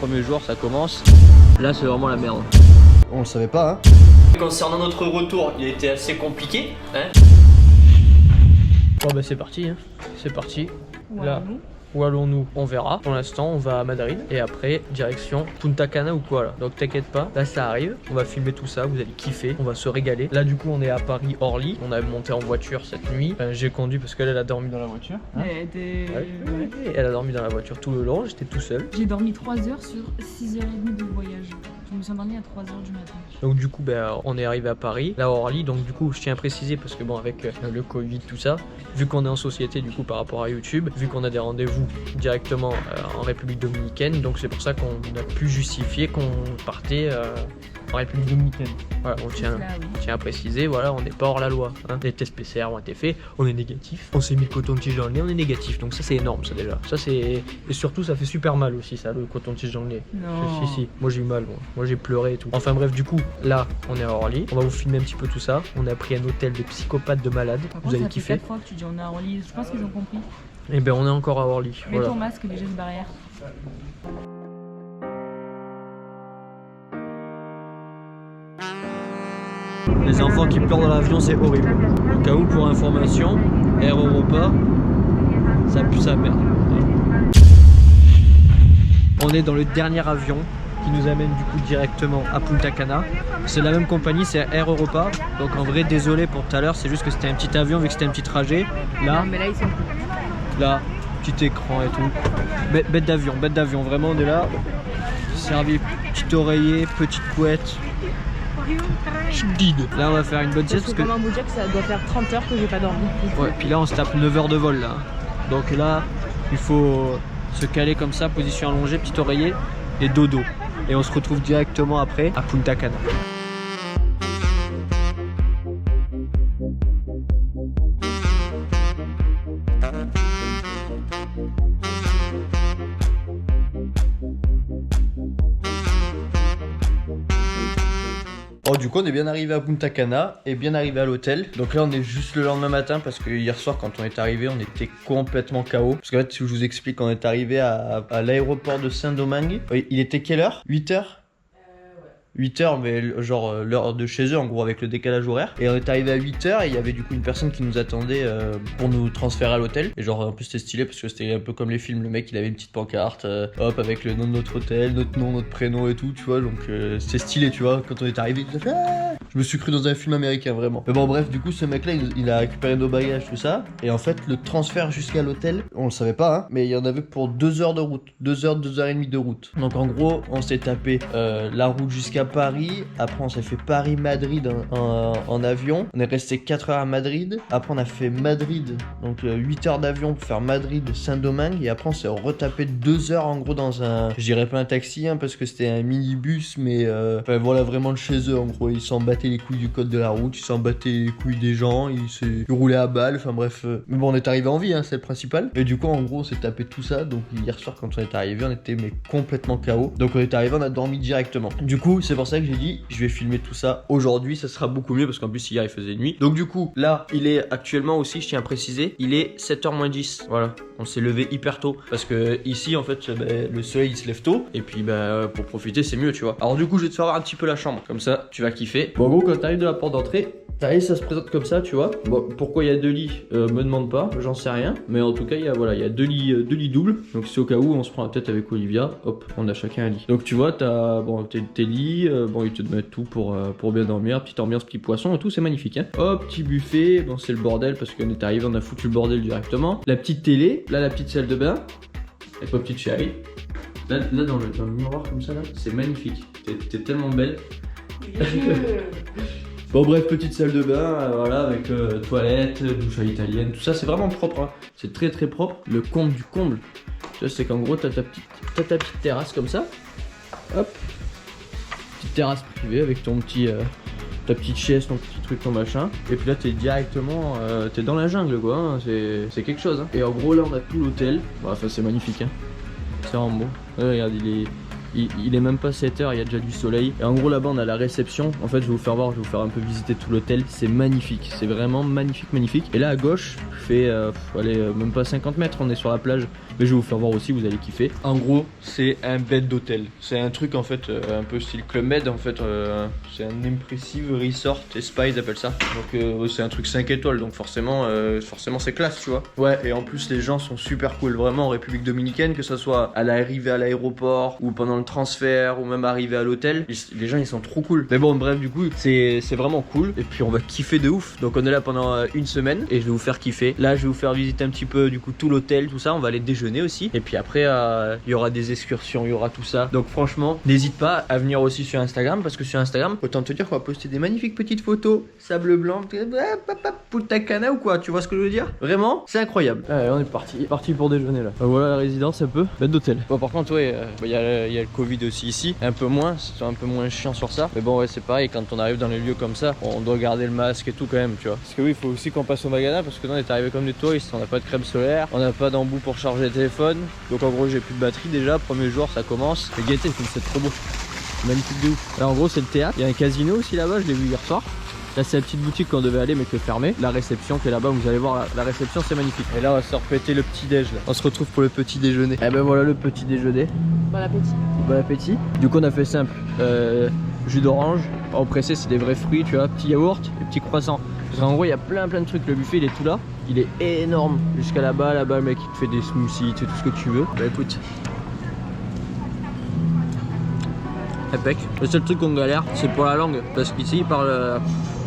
Premier jour, ça commence. Là, c'est vraiment la merde. On le savait pas, hein. Concernant notre retour, il a été assez compliqué, hein. Bon bah c'est parti, hein. C'est parti. Là, où allons-nous? On verra. Pour l'instant, on va à Madrid et après, direction Punta Cana ou quoi là. Donc t'inquiète pas, là ça arrive. On va filmer tout ça, vous allez kiffer, on va se régaler. Là du coup, on est à Paris-Orly. On a monté en voiture cette nuit. J'ai conduit parce qu'elle a dormi dans la voiture. Hein, elle a dormi dans la voiture tout le long, j'étais tout seul. J'ai dormi 3 heures sur 6h30 de voyage. Je me suis endormie à 3h du matin. Donc du coup on est arrivé à Paris, là à Orly, donc du coup je tiens à préciser parce que bon avec le Covid tout ça, vu qu'on est en société du coup par rapport à YouTube, vu qu'on a des rendez-vous directement en République Dominicaine, donc c'est pour ça qu'on a pu justifier qu'on partait en République Dominicaine. Voilà, on tient à préciser, voilà, on n'est pas hors la loi, hein. Les tests PCR ont été faits, on est négatif, on s'est mis le coton-tige dans le nez, on est négatif, donc ça c'est énorme ça déjà. Ça c'est... Et surtout ça fait super mal aussi ça, le coton-tige dans le nez. Non. Si, moi j'ai eu mal, moi j'ai pleuré et tout. Enfin bref, du coup, là on est à Orly, on va vous filmer un petit peu tout ça. On a pris un hôtel de psychopathes de malades, vous allez kiffer. Ça fait 4 fois que tu dis on est à Orly, je pense qu'ils ont compris. Et ben on est encore à Orly. Mets ton masque, les gestes barrières. Les enfants qui pleurent dans l'avion, c'est horrible. Au cas où, pour information, Air Europa, ça pue sa merde. On est dans le dernier avion qui nous amène du coup directement à Punta Cana. C'est la même compagnie, c'est Air Europa. Donc en vrai, désolé pour tout à l'heure, c'est juste que c'était un petit avion, vu que c'était un petit trajet. Là, Non, mais là ils sont cool. Là, petit écran et tout. Bête d'avion, vraiment on est là. Servi petit oreiller, petite couette. Là on va faire une bonne sieste parce que... Comment vous dire que ça doit faire 30 heures que j'ai pas dormi. Ouais, puis là on se tape 9 heures de vol là. Donc là, il faut se caler comme ça, position allongée, petit oreiller et dodo. Et on se retrouve directement après à Punta Cana. Oh, du coup on est bien arrivé à Punta Cana et bien arrivé à l'hôtel. Donc là on est juste le lendemain matin parce que hier soir quand on est arrivé on était complètement KO. Parce qu'en fait si je vous explique, on est arrivé à l'aéroport de Saint-Domingue. Il était quelle heure? 8 heures? 8 heures, mais genre l'heure de chez eux en gros avec le décalage horaire. Et on est arrivé à 8 heures et il y avait du coup une personne qui nous attendait pour nous transférer à l'hôtel. Et genre en plus c'était stylé parce que c'était un peu comme les films, le mec il avait une petite pancarte hop avec le nom de notre hôtel, notre nom, notre prénom et tout, tu vois. Donc c'était stylé, tu vois, quand on est arrivé tout à fait. Je me suis cru dans un film américain vraiment. Mais bon bref, du coup ce mec là il a récupéré nos bagages tout ça. Et en fait le transfert jusqu'à l'hôtel, on le savait pas hein, mais il y en avait pour 2 heures de route, 2 heures, 2 heures et demie de route. Donc en gros on s'est tapé la route jusqu'à Paris, après on s'est fait Paris-Madrid en avion, on est resté 4 heures à Madrid, après on a fait Madrid, donc 8 heures d'avion pour faire Madrid-Saint-Domingue, et après on s'est retapé 2 heures en gros dans un, je dirais pas un taxi hein, parce que c'était un minibus, mais enfin voilà vraiment de chez eux en gros, ils s'en battaient les couilles du code de la route, ils s'en battaient les couilles des gens, ils roulaient à balle, enfin bref, mais bon on est arrivé en vie hein, c'est le principal, et du coup en gros on s'est tapé tout ça, donc hier soir quand on est arrivé on était mais complètement KO, donc on est arrivé, on a dormi directement, du coup c'est pour ça que j'ai dit je vais filmer tout ça aujourd'hui, ça sera beaucoup mieux parce qu'en plus hier il faisait nuit. Donc du coup là il est actuellement aussi, je tiens à préciser, il est 7h moins 10. Voilà, on s'est levé hyper tôt parce que ici en fait le soleil il se lève tôt et puis pour profiter c'est mieux tu vois. Alors du coup je vais te faire voir un petit peu la chambre, comme ça tu vas kiffer. Bon en gros quand t'arrives de la porte d'entrée, t'arrives, ça se présente comme ça tu vois. Bon pourquoi il y a 2 lits, me demande pas, j'en sais rien, mais en tout cas il y a voilà, il y a 2 lits doubles, donc c'est au cas où on se prend la tête avec Olivia, hop on a chacun un lit. Donc tu vois t'as bon tes lits, bon ils te mettent tout pour bien dormir, petite ambiance, petit poisson et tout, c'est magnifique hein. Hop, petit buffet, bon c'est le bordel parce qu'on est arrivé, on a foutu le bordel directement. La petite télé, là la petite salle de bain, avec ma petite chérie. Là dans le miroir comme ça là, c'est magnifique, t'es tellement belle. Bon bref, petite salle de bain, voilà, avec toilette, douche à l'italienne, tout ça c'est vraiment propre hein. C'est très très propre. Le comble du comble, tu vois, c'est qu'en gros t'as ta petite terrasse comme ça, hop, petite terrasse privée avec ton petit ta petite chaise, ton petit truc, ton machin, et puis là t'es directement t'es dans la jungle quoi hein. C'est quelque chose hein. Et en gros là on a tout l'hôtel, bon, enfin c'est magnifique hein, c'est vraiment beau. Regarde il est même pas 7h, il y a déjà du soleil. Et en gros là-bas on a la réception. En fait je vais vous faire voir, je vais vous faire un peu visiter tout l'hôtel. C'est magnifique, c'est vraiment magnifique. Et là à gauche, fait allez, même pas 50 mètres, on est sur la plage. mais je vais vous faire voir aussi, vous allez kiffer. En gros, c'est un bed d'hôtel. C'est un truc en fait un peu style Club Med en fait. C'est un impressive resort et spa ils appellent ça. Donc c'est un truc 5 étoiles, donc forcément c'est classe, tu vois. Ouais, et en plus les gens sont super cool, vraiment en République Dominicaine, que ce soit à l'arrivée à l'aéroport ou pendant le transfert ou même arrivé à l'hôtel, les gens ils sont trop cool. Mais bon bref, du coup c'est vraiment cool et puis on va kiffer de ouf. Donc on est là pendant une semaine et je vais vous faire kiffer. Là je vais vous faire visiter un petit peu du coup tout l'hôtel, tout ça. On va aller déjeuner aussi et puis après il y aura des excursions, il y aura tout ça. Donc franchement n'hésite pas à venir aussi sur Instagram, parce que sur Instagram autant te dire qu'on va poster des magnifiques petites photos sable blanc, Punta Cana ou quoi, tu vois ce que je veux dire? Vraiment c'est incroyable. Allez, on est parti pour déjeuner là. Voilà la résidence un peu, bête d'hôtel. Bon par contre ouais, il y a le Covid aussi ici, un peu moins, c'est un peu moins chiant sur ça. Mais bon ouais c'est pareil, quand on arrive dans les lieux comme ça, on doit garder le masque et tout quand même, tu vois. Parce que oui, il faut aussi qu'on passe au Magana, parce que nous on est arrivé comme des touristes, on n'a pas de crème solaire, on n'a pas d'embout pour charger le téléphone. Donc en gros j'ai plus de batterie déjà, premier jour ça commence. Et Gaëté, c'est trop beau, magnifique de ouf. Là en gros c'est le théâtre, il y a un casino aussi là-bas, je l'ai vu hier soir. Là c'est la petite boutique qu'on devait aller mais qui est fermée. La réception qui est là-bas, vous allez voir la réception c'est magnifique. Et là on va se repéter le petit déj là. On se retrouve pour le petit déjeuner. Et ben voilà le petit déjeuner. Bon appétit. Bon appétit. Du coup on a fait simple. Jus d'orange, en pressé c'est des vrais fruits, tu vois, petit yaourt et petit croissant. Parce qu'en gros il y a plein de trucs, le buffet il est tout là. Il est énorme. Jusqu'à là-bas le mec il te fait des smoothies, tu sais, tout ce que tu veux. Bah écoute. Impec. Le seul truc qu'on galère c'est pour la langue. Parce qu'ici ils parlent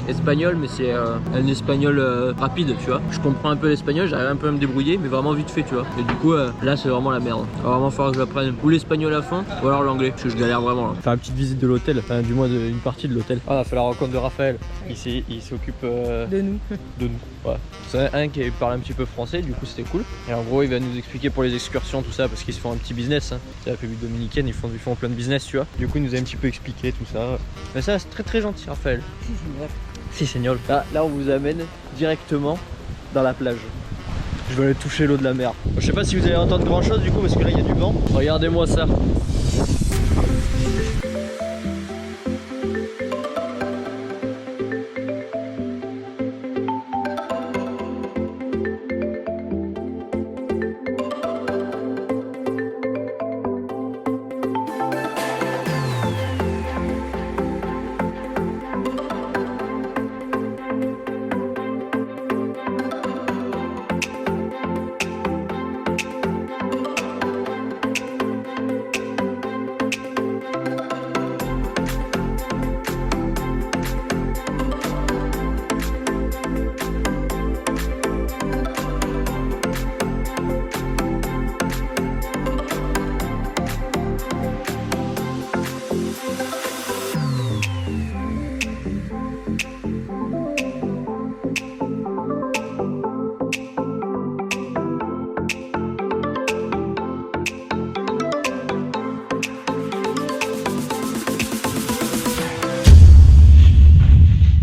espagnol, mais c'est un espagnol rapide, tu vois. Je comprends un peu l'espagnol, j'arrive un peu à me débrouiller, mais vraiment vite fait, tu vois. Et du coup, là, c'est vraiment la merde. Il va vraiment falloir que j'apprenne ou l'espagnol à fond, ou alors l'anglais, parce que je galère vraiment là. Faire une petite visite de l'hôtel, enfin, du moins une partie de l'hôtel. Ah, on a fait la rencontre de Raphaël. Ici, il s'occupe De nous. de nous. Ouais. C'est un qui parle un petit peu français, du coup, c'était cool. Et en gros, il va nous expliquer pour les excursions, tout ça, parce qu'ils se font un petit business. Hein. C'est la République Dominicaine, ils font plein de business, tu vois. Du coup, il nous a un petit peu expliqué tout ça. Mais ça, c'est très gentil, Raphaël. Si Seigneur. Là on vous amène directement dans la plage. Je vais aller toucher l'eau de la mer. Je sais pas si vous allez entendre grand chose du coup parce que là il y a du vent. Regardez-moi ça.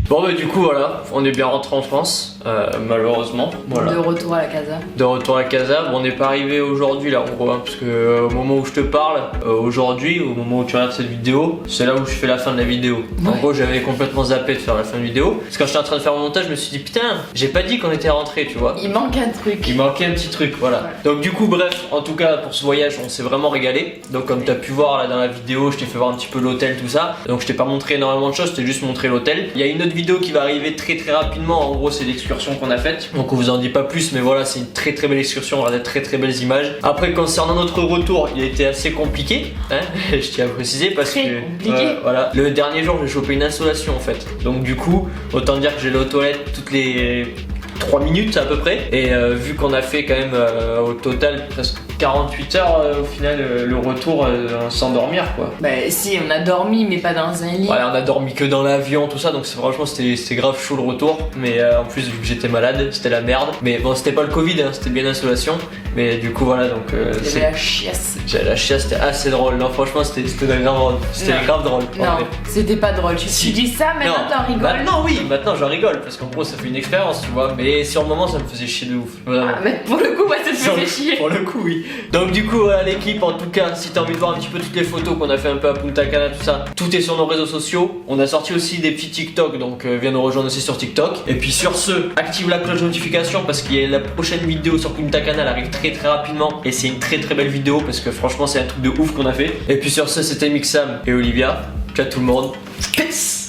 Bon bah du coup voilà, on est bien rentré en France, malheureusement. Voilà. De retour à la casa. De retour à casa, bon, on n'est pas arrivé aujourd'hui là en gros, hein, parce que au moment où je te parle, aujourd'hui, au moment où tu regardes cette vidéo, c'est là où je fais la fin de la vidéo. En gros j'avais complètement zappé de faire la fin de vidéo, parce que quand j'étais en train de faire mon montage, je me suis dit putain, j'ai pas dit qu'on était rentré, tu vois. Il manque un truc. Il manquait un petit truc, voilà. Donc du coup bref, en tout cas pour ce voyage on s'est vraiment régalé. Donc comme tu as pu voir là dans la vidéo, je t'ai fait voir un petit peu l'hôtel, tout ça. Donc je t'ai pas montré énormément de choses, je t'ai juste montré l'hôtel. Il y a une autre vidéo qui va arriver très rapidement, en gros c'est l'excursion qu'on a faite. Donc on vous en dit pas plus, mais voilà, c'est une très belle excursion, on a des très belles images. Après concernant notre retour, il a été assez compliqué, hein, je tiens à préciser parce que voilà, le dernier jour j'ai chopé une insolation en fait. Donc du coup, autant dire que j'ai aux toilettes toutes les 3 minutes à peu près. Et vu qu'on a fait quand même au total presque 48 heures au final le retour sans dormir quoi. Bah si, on a dormi mais pas dans un lit. Ouais, on a dormi que dans l'avion tout ça, donc franchement c'était grave chaud le retour. Mais en plus vu que j'étais malade, c'était la merde. Mais bon, c'était pas le Covid, hein, c'était bien l'insolation. Mais du coup voilà, donc j'avais la chiasse. J'avais la chiasse, c'était assez drôle. Non franchement c'était grave drôle. Non, c'était pas drôle. Tu dis ça, maintenant t'en rigoles. Maintenant oui, maintenant j'en rigole parce qu'en gros ça fait une expérience, tu vois. Mais sur le moment ça me faisait chier de ouf. Vraiment. Ah, mais pour le coup, ouais, ça te faisait chier. Pour le coup oui. Donc du coup voilà l'équipe, en tout cas si t'as envie de voir un petit peu toutes les photos qu'on a fait un peu à Punta Cana, tout ça, tout est sur nos réseaux sociaux. On a sorti aussi des petits TikTok, donc viens nous rejoindre aussi sur TikTok. Et puis sur ce, active la cloche de notification parce qu'il y a la prochaine vidéo sur Punta Cana, elle arrive très rapidement. Et c'est une très belle vidéo parce que franchement c'est un truc de ouf qu'on a fait. Et puis sur ce, c'était Mixam et Olivia. Ciao tout le monde. Peace.